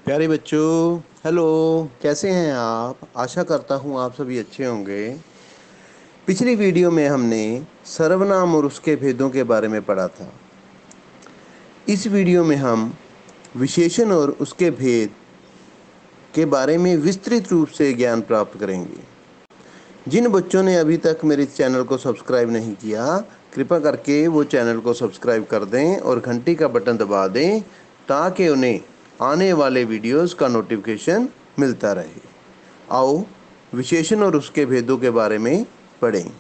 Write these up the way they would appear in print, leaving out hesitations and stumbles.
प्यारे बच्चों, हेलो। कैसे हैं आप? आशा करता हूँ आप सभी अच्छे होंगे। पिछली वीडियो में हमने सर्वनाम और उसके भेदों के बारे में पढ़ा था। इस वीडियो में हम विशेषण और उसके भेद के बारे में विस्तृत रूप से ज्ञान प्राप्त करेंगे। जिन बच्चों ने अभी तक मेरे चैनल को सब्सक्राइब नहीं किया, कृपया करके वो चैनल को सब्सक्राइब कर दें और घंटी का बटन दबा दें ताकि उन्हें आने वाले वीडियोस का नोटिफिकेशन मिलता रहे। आओ विशेषण और उसके भेदों के बारे में पढ़ें।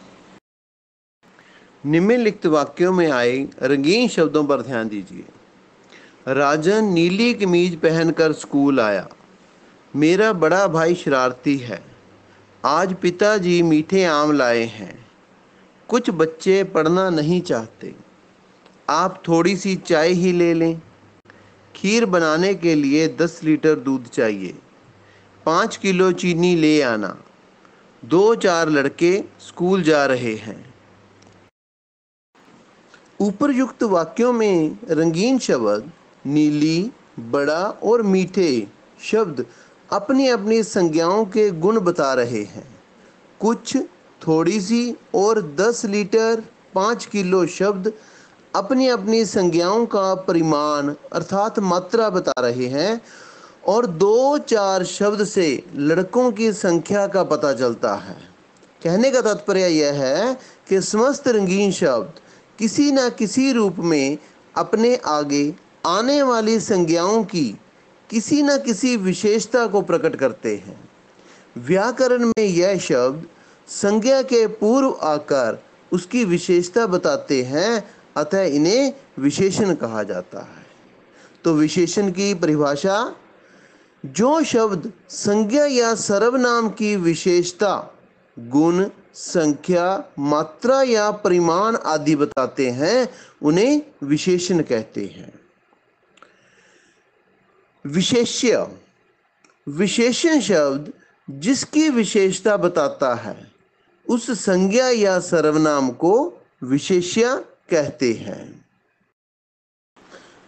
निम्नलिखित वाक्यों में आए रंगीन शब्दों पर ध्यान दीजिए। राजन नीली कमीज पहनकर स्कूल आया। मेरा बड़ा भाई शरारती है। आज पिताजी मीठे आम लाए हैं। कुछ बच्चे पढ़ना नहीं चाहते। आप थोड़ी सी चाय ही ले लें। खीर बनाने के लिए 10 लीटर दूध चाहिए। 5 किलो चीनी ले आना। 2-4 लड़के स्कूल जा रहे हैं। उपरयुक्त वाक्यों में रंगीन शब्द नीली, बड़ा और मीठे शब्द अपनी अपनी संज्ञाओं के गुण बता रहे हैं। कुछ, थोड़ी सी और 10 लीटर, 5 किलो शब्द अपनी अपनी संज्ञाओं का परिमाण अर्थात मात्रा बता रहे हैं और 2-4 शब्द से लड़कों की संख्या का पता चलता है। कहने का तात्पर्य यह है कि समस्त रंगीन शब्द किसी न किसी रूप में अपने आगे आने वाली संज्ञाओं की किसी न किसी विशेषता को प्रकट करते हैं। व्याकरण में यह शब्द संज्ञा के पूर्व आकर उसकी विशेषता बताते हैं, अतः इन्हें विशेषण कहा जाता है। तो विशेषण की परिभाषा: जो शब्द संज्ञा या सर्वनाम की विशेषता, गुण, संख्या, मात्रा या परिमाण आदि बताते हैं उन्हें विशेषण कहते हैं। विशेष्य: विशेषण शब्द जिसकी विशेषता बताता है उस संज्ञा या सर्वनाम को विशेष्य कहते हैं।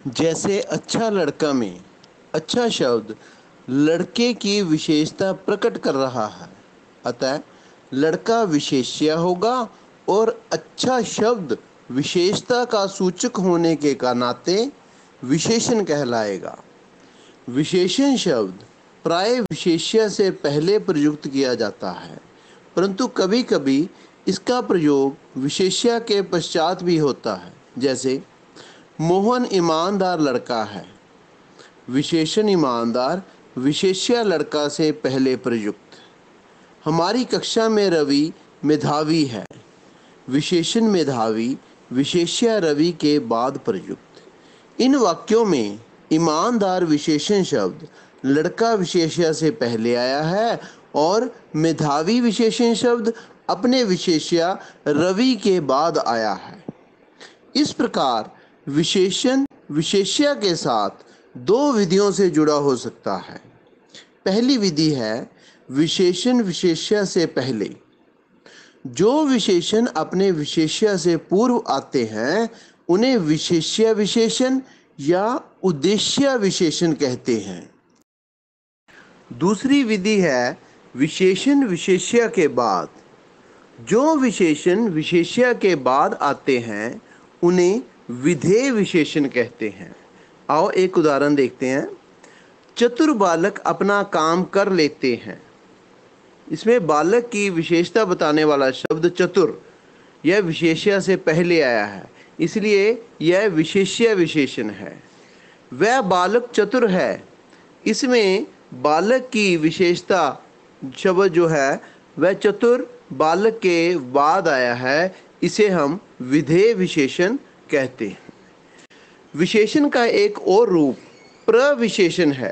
जैसे अच्छा लड़का में अच्छा शब्द लड़के की विशेषता प्रकट कर रहा है, अतः लड़का विशेष्य होगा और अच्छा शब्द विशेषता का सूचक होने के नाते विशेषण कहलाएगा। विशेषण शब्द प्राय विशेष्य से पहले प्रयुक्त किया जाता है, परंतु कभी कभी इसका प्रयोग विशेष्य के पश्चात भी होता है। जैसे मोहन ईमानदार लड़का है। विशेषण ईमानदार विशेष्य लड़का से पहले प्रयुक्त। हमारी कक्षा में रवि मेधावी है। विशेषण मेधावी विशेष्य रवि के बाद प्रयुक्त। इन वाक्यों में ईमानदार विशेषण शब्द लड़का विशेष्य से पहले आया है और मेधावी विशेषण शब्द अपने विशेष्य रवि के बाद आया है। इस प्रकार विशेषण विशेष्य के साथ दो विधियों से जुड़ा हो सकता है। पहली विधि है विशेषण विशेष्य से पहले। जो विशेषण अपने विशेष्य से पूर्व आते हैं उन्हें विशेष्य विशेषण या उद्देश्य विशेषण कहते हैं। दूसरी विधि है विशेषण विशेष्य के बाद। जो विशेषण विशेष्य के बाद आते हैं उन्हें विधेय विशेषण कहते हैं। आओ एक उदाहरण देखते हैं। चतुर बालक अपना काम कर लेते हैं। इसमें बालक की विशेषता बताने वाला शब्द चतुर यह विशेष्य से पहले आया है, इसलिए यह विशेष्य विशेषण है। वह बालक चतुर है, इसमें बालक की विशेषता शब्द जो है वह चतुर बालक के बाद आया है, इसे हम विधेय विशेषण कहते हैं। विशेषण का एक और रूप प्रविशेषण है।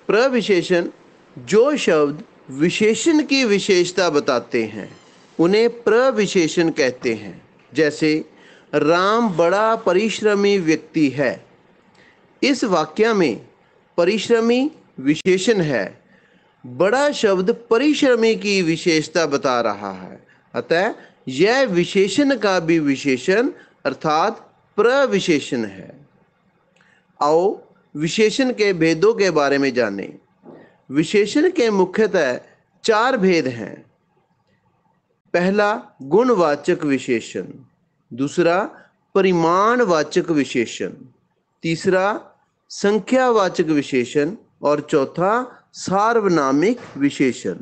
प्रविशेषण जो शब्द विशेषण की विशेषता बताते हैं उन्हें प्रविशेषण कहते हैं। जैसे राम बड़ा परिश्रमी व्यक्ति है। इस वाक्य में परिश्रमी विशेषण है। बड़ा शब्द परिश्रमी की विशेषता बता रहा है, अतः यह विशेषण का भी विशेषण अर्थात प्रविशेषण है। आओ विशेषण के भेदों के बारे में जानें। विशेषण के मुख्यतः 4 भेद हैं। पहला गुणवाचक विशेषण, दूसरा परिमाणवाचक विशेषण, तीसरा संख्यावाचक विशेषण और चौथा सार्वनामिक विशेषण।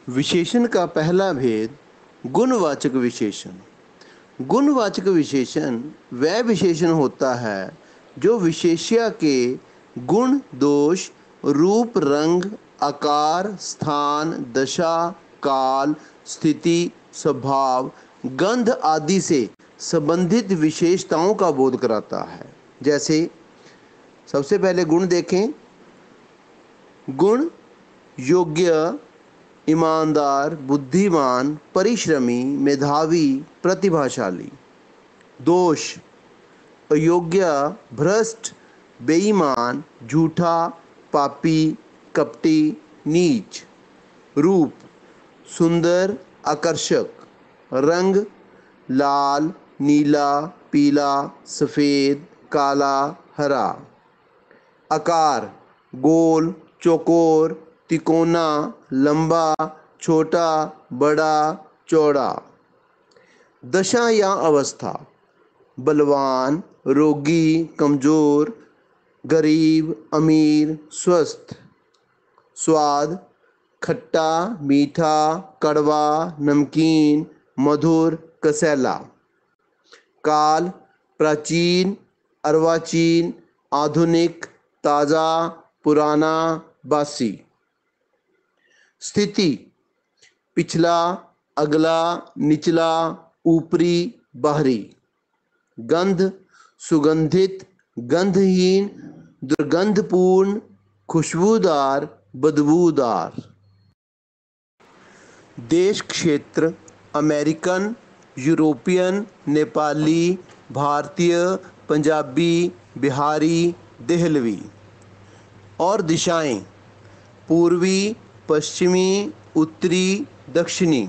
विशेषण का पहला भेद गुणवाचक विशेषण। गुणवाचक विशेषण वह विशेषण होता है जो विशेष्य के गुण, दोष, रूप, रंग, आकार, स्थान, दशा, काल, स्थिति, स्वभाव, गंध आदि से संबंधित विशेषताओं का बोध कराता है। जैसे सबसे पहले गुण देखें। गुण योग्य, ईमानदार, बुद्धिमान, परिश्रमी, मेधावी, प्रतिभाशाली। दोष अयोग्य, भ्रष्ट, बेईमान, झूठा, पापी, कपटी, नीच। रूप सुंदर, आकर्षक। रंग लाल, नीला, पीला, सफ़ेद, काला, हरा। आकार गोल, चौकोर, तिकोना, लंबा, छोटा, बड़ा, चौड़ा। दशा या अवस्था बलवान, रोगी, कमज़ोर, गरीब, अमीर, स्वस्थ। स्वाद खट्टा, मीठा, कड़वा, नमकीन, मधुर, कसैला। काल प्राचीन, अर्वाचीन, आधुनिक, ताज़ा, पुराना, बासी। स्थिति पिछला, अगला, निचला, ऊपरी, बाहरी। गंध सुगंधित, गंधहीन, दुर्गंधपूर्ण, खुशबूदार, बदबूदार। देश क्षेत्र अमेरिकन, यूरोपियन, नेपाली, भारतीय, पंजाबी, बिहारी, देहलवी। और दिशाएं पूर्वी, पश्चिमी, उत्तरी, दक्षिणी।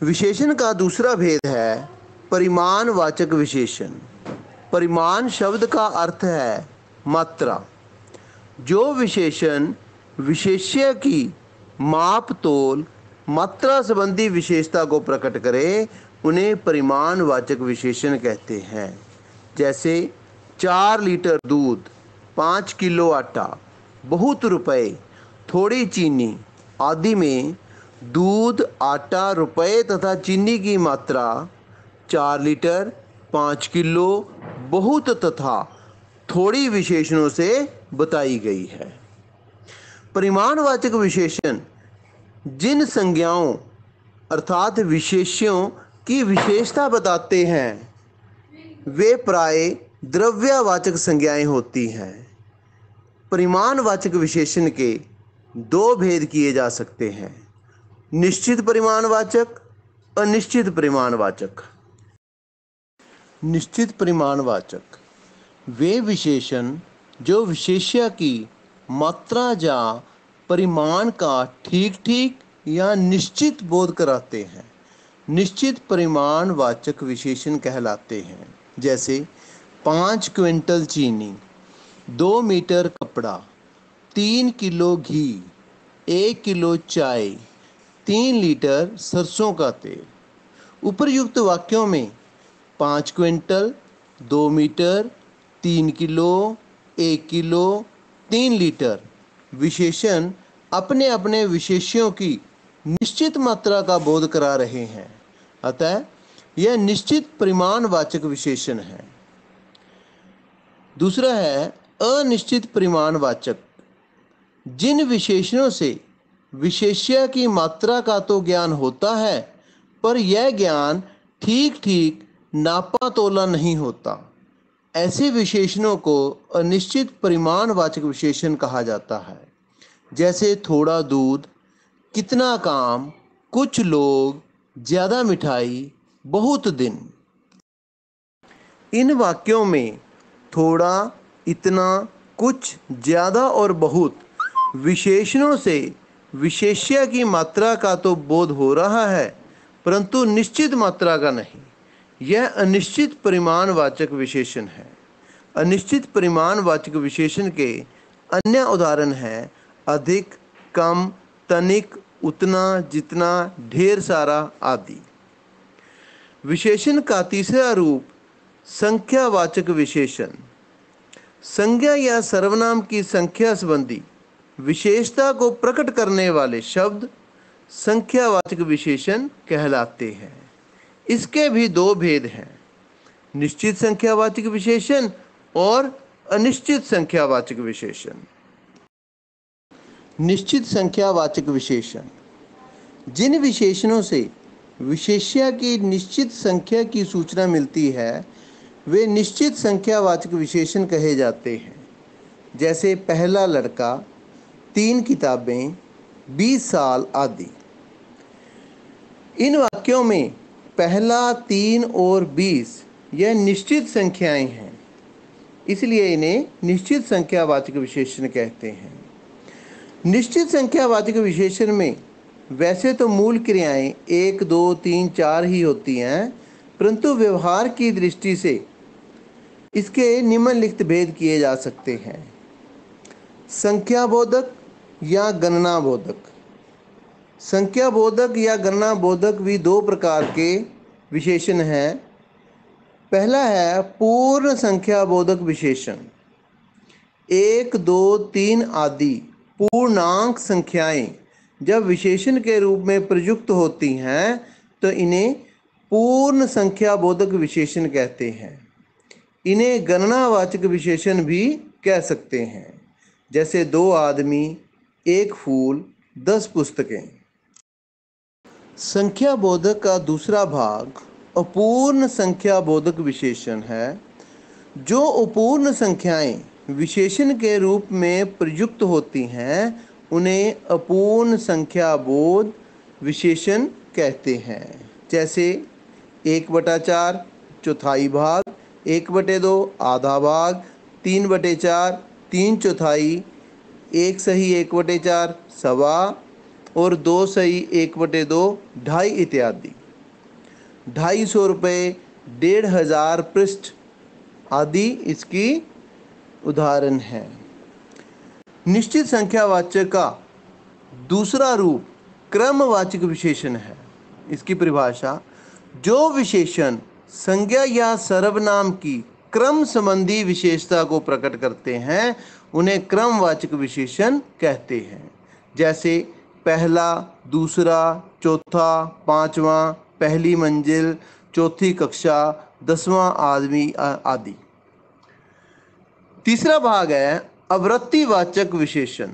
विशेषण का दूसरा भेद है परिमाणवाचक विशेषण। परिमाण शब्द का अर्थ है मात्रा। जो विशेषण विशेष्य की माप तोल, मात्रा संबंधी विशेषता को प्रकट करे उन्हें परिमाणवाचक विशेषण कहते हैं। जैसे 4 लीटर दूध, 5 किलो आटा, बहुत रुपए, थोड़ी चीनी आदि में दूध, आटा, रुपए तथा चीनी की मात्रा 4 लीटर, 5 किलो, बहुत तथा थोड़ी विशेषणों से बताई गई है। परिमाणवाचक विशेषण जिन संज्ञाओं अर्थात विशेष्यों की विशेषता बताते हैं वे प्राय द्रव्यवाचक संज्ञाएं होती हैं। परिमाणवाचक विशेषण के 2 भेद किए जा सकते हैं, निश्चित परिमाणवाचक, अनिश्चित परिमाणवाचक। निश्चित परिमाणवाचक वे विशेषण जो विशेष्य की मात्रा या परिमाण का ठीक ठीक या निश्चित बोध कराते हैं, निश्चित परिमाणवाचक विशेषण कहलाते हैं। जैसे 5 क्विंटल चीनी, 2 मीटर कपड़ा, 3 किलो घी, 1 किलो चाय, 3 लीटर सरसों का तेल। उपर्युक्त वाक्यों में 5 quintal, 2 metre, 3 kilo, 1 kilo, 3 litre विशेषण अपने अपने विशेष्यों की निश्चित मात्रा का बोध करा रहे हैं, अतः यह निश्चित परिमाणवाचक विशेषण है। दूसरा है अनिश्चित परिमाणवाचक। जिन विशेषणों से विशेष्य की मात्रा का तो ज्ञान होता है पर यह ज्ञान ठीक ठीक नापा तोला नहीं होता, ऐसे विशेषणों को अनिश्चित परिमाणवाचक विशेषण कहा जाता है। जैसे थोड़ा दूध, कितना काम, कुछ लोग, ज़्यादा मिठाई, बहुत दिन। इन वाक्यों में थोड़ा, इतना, कुछ, ज़्यादा और बहुत विशेषणों से विशेष्य की मात्रा का तो बोध हो रहा है परंतु निश्चित मात्रा का नहीं। यह अनिश्चित परिमाणवाचक विशेषण है। अनिश्चित परिमाणवाचक विशेषण के अन्य उदाहरण हैं अधिक, कम, तनिक, उतना, जितना, ढेर सारा आदि। विशेषण का तीसरा रूप संख्यावाचक विशेषण। संज्ञा या सर्वनाम की संख्या संबंधी विशेषता को प्रकट करने वाले शब्द संख्यावाचक विशेषण कहलाते हैं। इसके भी दो भेद हैं, निश्चित संख्यावाचक विशेषण और अनिश्चित संख्यावाचक विशेषण। निश्चित संख्यावाचक विशेषण, जिन विशेषणों से विशेष्य की निश्चित संख्या की सूचना मिलती है वे निश्चित संख्यावाचक विशेषण कहे जाते हैं। जैसे पहला लड़का, 3 किताबें, 20 साल आदि। इन वाक्यों में पहला, 3 और 20 यह निश्चित संख्याएं हैं, इसलिए इन्हें निश्चित संख्यावाचक विशेषण कहते हैं। निश्चित संख्यावाचक विशेषण में वैसे तो मूल क्रियाएं 1, 2, 3, 4 ही होती हैं, परंतु व्यवहार की दृष्टि से इसके निम्नलिखित भेद किए जा सकते हैं। संख्याबोधक या गणनाबोधक। संख्याबोधक या गणनाबोधक भी दो प्रकार के विशेषण हैं। पहला है पूर्ण संख्याबोधक विशेषण। 1, 2, 3 आदि पूर्णांक संख्याएं जब विशेषण के रूप में प्रयुक्त होती हैं तो इन्हें पूर्ण संख्याबोधक विशेषण कहते हैं। इन्हें गणनावाचक विशेषण भी कह सकते हैं, जैसे 2 आदमी, 1 फूल, 10 पुस्तकें। संख्याबोधक का दूसरा भाग अपूर्ण संख्याबोधक विशेषण है। जो अपूर्ण संख्याएं विशेषण के रूप में प्रयुक्त होती हैं उन्हें अपूर्ण संख्याबोध विशेषण कहते हैं। जैसे 1/4 चौथाई भाग, 1/2 आधा भाग, 3/4 3/4, 1 सही 1/4 सवा और 2 सही 1/2 ढाई इत्यादि। 250 रुपये, 1500 पृष्ठ आदि इसकी उदाहरण है। निश्चित संख्यावाचक का दूसरा रूप क्रमवाचक विशेषण है। इसकी परिभाषा, जो विशेषण संज्ञा या सर्वनाम की क्रम संबंधी विशेषता को प्रकट करते हैं उन्हें क्रमवाचक विशेषण कहते हैं। जैसे पहला, दूसरा, चौथा, पांचवा, पहली मंजिल, चौथी कक्षा, 10वां आदमी आदि। तीसरा भाग है आवृत्तिवाचक विशेषण।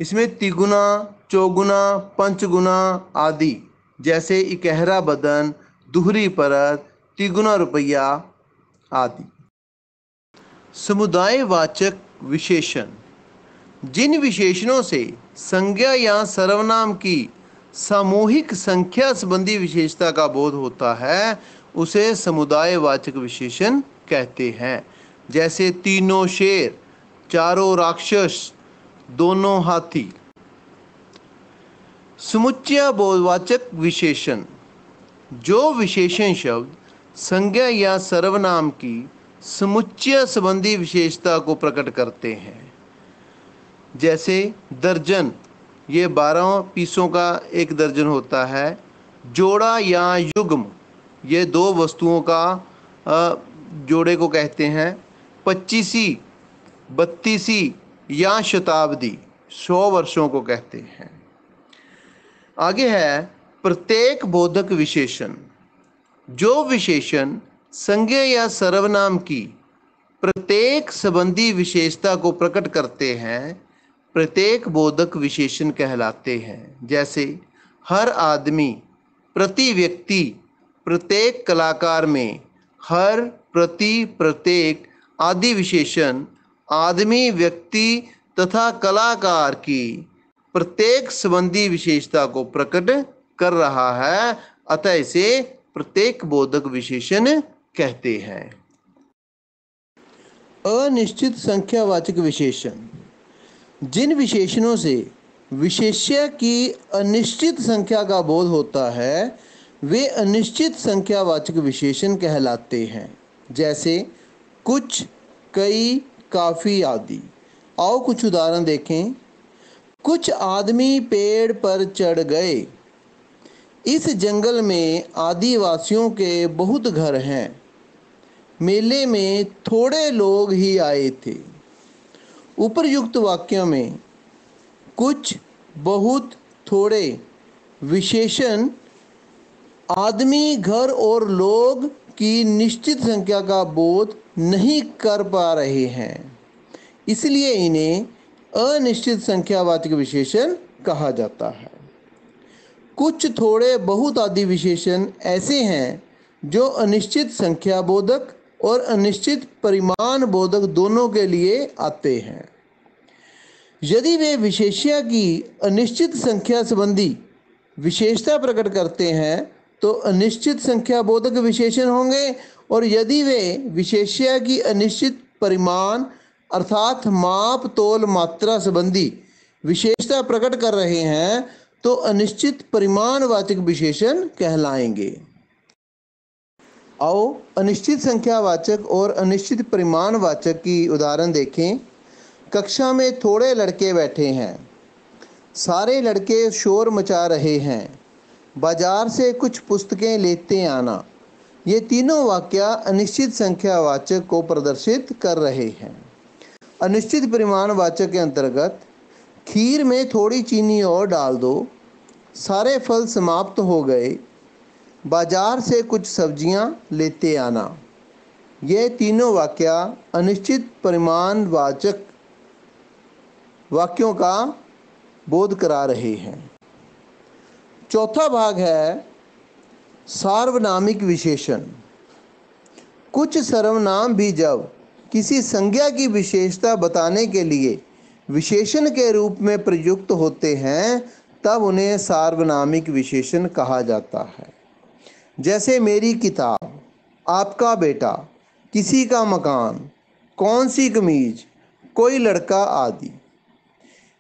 इसमें तिगुना, चौगुना, पंचगुना आदि, जैसे इकहरा बदन, दुहरी परत, तिगुना रुपया आदि। समुदायवाचक विशेषण, जिन विशेषणों से संज्ञा या सर्वनाम की सामूहिक संख्या संबंधी विशेषता का बोध होता है उसे समुदायवाचक विशेषण कहते हैं। जैसे तीनों शेर, चारों राक्षस, दोनों हाथी। समुच्चय बोधवाचक विशेषण, जो विशेषण शब्द संज्ञा या सर्वनाम की समुच्चय संबंधी विशेषता को प्रकट करते हैं। जैसे दर्जन, ये 12 पीसों का एक दर्जन होता है। जोड़ा या युग्म, ये 2 वस्तुओं का जोड़े को कहते हैं। 25वीं, 32वीं या शताब्दी, 100 वर्षों को कहते हैं। आगे है प्रत्येक बोधक विशेषण, जो विशेषण संज्ञा या सर्वनाम की प्रत्येक संबंधी विशेषता को प्रकट करते हैं प्रत्येक बोधक विशेषण कहलाते हैं। जैसे हर आदमी, प्रति व्यक्ति, प्रत्येक कलाकार में हर, प्रति, प्रत्येक आदि विशेषण आदमी, व्यक्ति तथा कलाकार की प्रत्येक संबंधी विशेषता को प्रकट कर रहा है, अतः इसे प्रत्येक बोधक विशेषण कहते हैं। अनिश्चित संख्यावाचक विशेषण, जिन विशेषणों से विशेष्य की अनिश्चित संख्या का बोध होता है वे अनिश्चित संख्यावाचक विशेषण कहलाते हैं। जैसे कुछ, कई, काफ़ी आदि। आओ कुछ उदाहरण देखें। कुछ आदमी पेड़ पर चढ़ गए। इस जंगल में आदिवासियों के बहुत घर हैं। मेले में थोड़े लोग ही आए थे। उपरयुक्त वाक्यों में कुछ, बहुत, थोड़े विशेषण आदमी, घर और लोग की निश्चित संख्या का बोध नहीं कर पा रहे हैं, इसलिए इन्हें अनिश्चित संख्यावाचक विशेषण कहा जाता है। कुछ, थोड़े, बहुत आदि विशेषण ऐसे हैं जो अनिश्चित संख्या बोधक और अनिश्चित परिमाण बोधक दोनों के लिए आते हैं। यदि वे विशेष्य की अनिश्चित संख्या संबंधी विशेषता प्रकट करते हैं तो अनिश्चित संख्या बोधक विशेषण होंगे, और यदि वे विशेष्य की अनिश्चित परिमाण अर्थात माप, तोल, मात्रा संबंधी विशेषता प्रकट कर रहे हैं तो अनिश्चित परिमाणवाचक विशेषण कहलाएंगे। आओ अनिश्चित संख्यावाचक और अनिश्चित परिमाणवाचक की उदाहरण देखें। कक्षा में थोड़े लड़के बैठे हैं। सारे लड़के शोर मचा रहे हैं। बाजार से कुछ पुस्तकें लेते आना। ये तीनों वाक्य अनिश्चित संख्यावाचक को प्रदर्शित कर रहे हैं। अनिश्चित परिमाणवाचक के अंतर्गत खीर में थोड़ी चीनी और डाल दो। सारे फल समाप्त हो गए। बाजार से कुछ सब्जियां लेते आना। ये तीनों वाक्य अनिश्चित परिमाणवाचक वाक्यों का बोध करा रहे हैं। चौथा भाग है सार्वनामिक विशेषण। कुछ सर्वनाम भी जब किसी संज्ञा की विशेषता बताने के लिए विशेषण के रूप में प्रयुक्त होते हैं तब उन्हें सार्वनामिक विशेषण कहा जाता है। जैसे मेरी किताब, आपका बेटा, किसी का मकान, कौन सी कमीज, कोई लड़का आदि।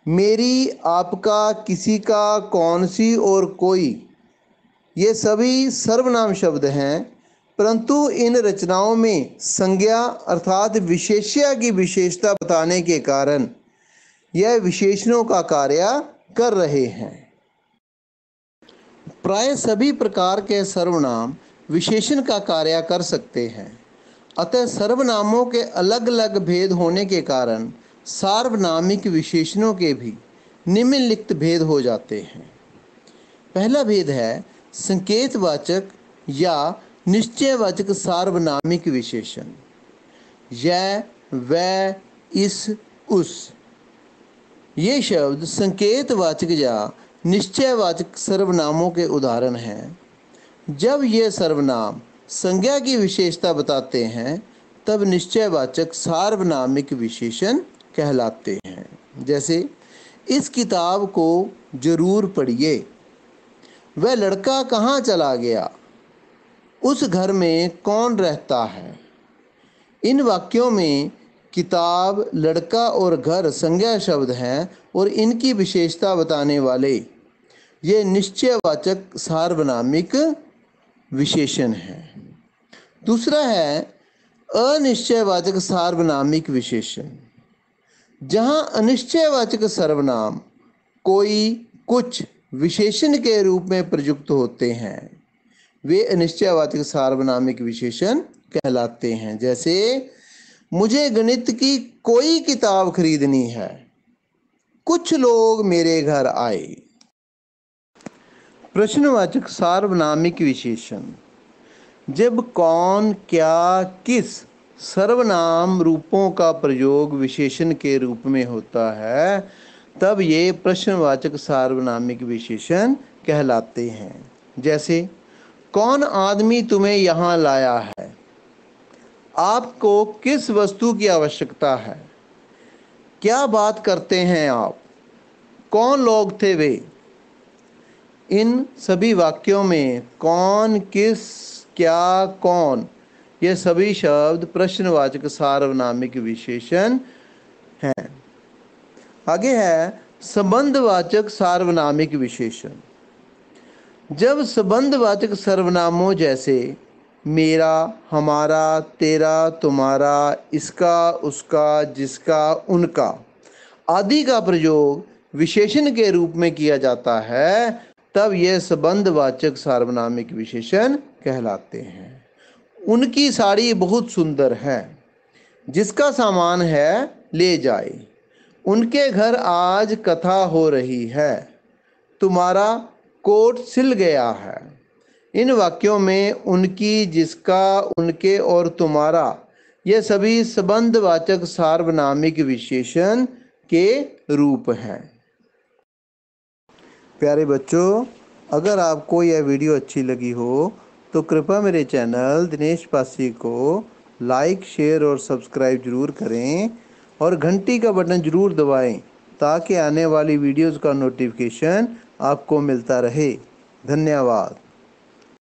मेरी, आपका, किसी का, कौन सी और कोई, ये सभी सर्वनाम शब्द हैं, परंतु इन रचनाओं में संज्ञा अर्थात विशेष्य की विशेषता बताने के कारण यह विशेषणों का कार्य कर रहे हैं। प्राय सभी प्रकार के सर्वनाम विशेषण का कार्य कर सकते हैं, अतः सर्वनामों के अलग अलग भेद होने के कारण सार्वनामिक विशेषणों के भी निम्नलिखित भेद हो जाते हैं। पहला भेद है संकेतवाचक या निश्चयवाचक सार्वनामिक विशेषण। यह, वह, इस, उस, ये शब्द संकेतवाचक या निश्चयवाचक सर्वनामों के उदाहरण हैं। जब ये सर्वनाम संज्ञा की विशेषता बताते हैं तब निश्चयवाचक सार्वनामिक विशेषण कहलाते हैं। जैसे इस किताब को जरूर पढ़िए। वह लड़का कहाँ चला गया। उस घर में कौन रहता है। इन वाक्यों में किताब, लड़का और घर संज्ञा शब्द हैं और इनकी विशेषता बताने वाले ये निश्चयवाचक सार्वनामिक विशेषण हैं। दूसरा है अनिश्चयवाचक सार्वनामिक विशेषण। जहाँ अनिश्चयवाचक सर्वनाम कोई, कुछ विशेषण के रूप में प्रयुक्त होते हैं वे अनिश्चयवाचक सार्वनामिक विशेषण कहलाते हैं। जैसे मुझे गणित की कोई किताब खरीदनी है। कुछ लोग मेरे घर आए। प्रश्नवाचक सार्वनामिक विशेषण। जब कौन, क्या, किस सर्वनाम रूपों का प्रयोग विशेषण के रूप में होता है तब ये प्रश्नवाचक सार्वनामिक विशेषण कहलाते हैं। जैसे कौन आदमी तुम्हें यहाँ लाया है। आपको किस वस्तु की आवश्यकता है। क्या बात करते हैं आप। कौन लोग थे वे। इन सभी वाक्यों में कौन, किस, क्या, कौन ये सभी शब्द प्रश्नवाचक सार्वनामिक विशेषण हैं। आगे है संबंधवाचक सार्वनामिक विशेषण। जब संबंधवाचक सर्वनामों जैसे मेरा, हमारा, तेरा, तुम्हारा, इसका, उसका, जिसका, उनका आदि का प्रयोग विशेषण के रूप में किया जाता है, तब यह संबंधवाचक सार्वनामिक विशेषण कहलाते हैं। उनकी साड़ी बहुत सुंदर है। जिसका सामान है ले जाए। उनके घर आज कथा हो रही है। तुम्हारा कोट सिल गया है। इन वाक्यों में उनकी, जिसका, उनके और तुम्हारा ये सभी संबंधवाचक सार्वनामिक विशेषण के रूप हैं। प्यारे बच्चों, अगर आपको यह वीडियो अच्छी लगी हो तो कृपया मेरे चैनल दिनेश पासी को लाइक, शेयर और सब्सक्राइब ज़रूर करें और घंटी का बटन ज़रूर दबाएं ताकि आने वाली वीडियोज़ का नोटिफिकेशन आपको मिलता रहे। धन्यवाद।